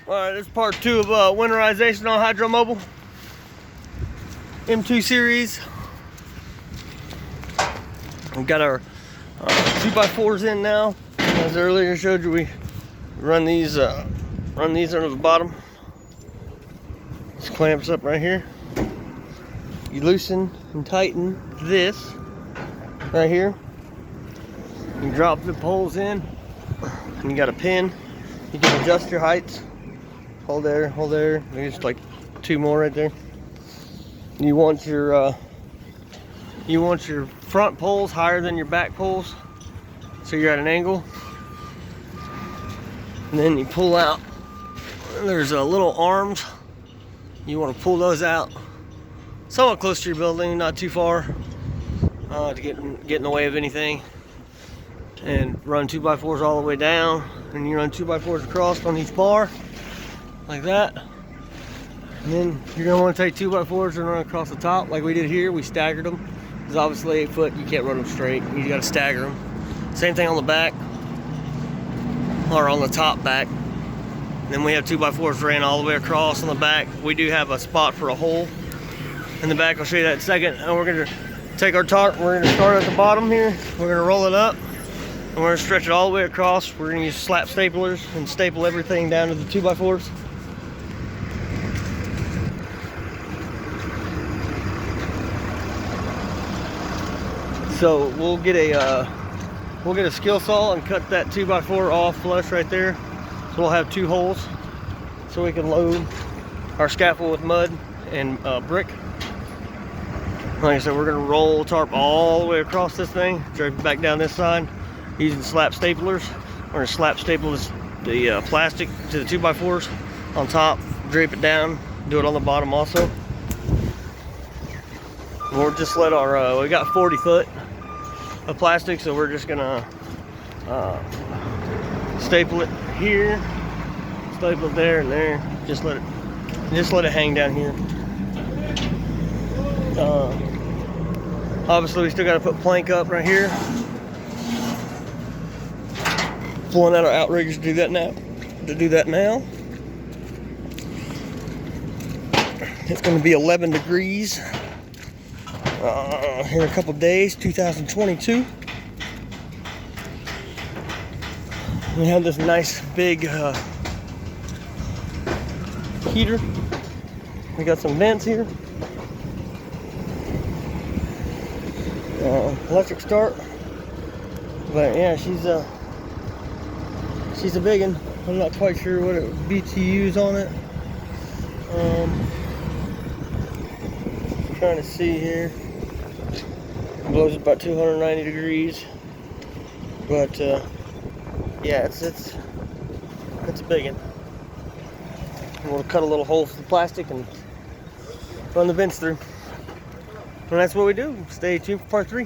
Alright, this is part 2 of winterization on Hydro Moble. M2 series. We got our 2x4s in now. As I earlier showed you, we run these under the bottom. This clamps up right here. You loosen and tighten this right here. You drop the poles in, and you got a pin. You can adjust your heights. Hold there, hold there. There's like 2 more right there. You want your front poles higher than your back poles, so you're at an angle. And then you pull out. There's little arms. You want to pull those out somewhat close to your building, not too far, to get in the way of anything. And run 2x4s all the way down, and you run 2x4s across on each bar like that. And then you're gonna want to take 2x4s and run across the top like we did here. We staggered them because obviously 8 foot you can't run them straight. You got to stagger them. Same thing on the back, or on the top back. And then we have 2x4s ran all the way across on the back. We do have a spot for a hole in the back. I'll show you that in a second. And we're gonna take our tarp. We're gonna start at the bottom here. We're gonna roll it up. And we're going to stretch it all the way across. We're going to use slap staplers and staple everything down to the 2x4s. So we'll get a skill saw and cut that 2x4 off flush right there. So we'll have 2 holes so we can load our scaffold with mud and brick. Like I said, we're going to roll tarp all the way across this thing, drape it back down this side. Using slap staplers. We're going to slap staple the plastic to the 2x4s on top, drape it down, do it on the bottom also. And we'll just let our, we got 40 foot of plastic, so we're just going to staple it here, staple it there and there. Just let it hang down here. Obviously we still got to put plank up right here. Pulling out our outriggers to do that now. It's going to be 11 degrees here in a couple days, 2022. We have this nice big heater. We got some vents here. Electric start. But yeah, she's a big one. I'm not quite sure what BTUs on it. Trying to see here. It blows about 290 degrees. But yeah, it's a big one. We'll cut a little hole for the plastic and run the vents through. And that's what we do. Stay tuned for part 3.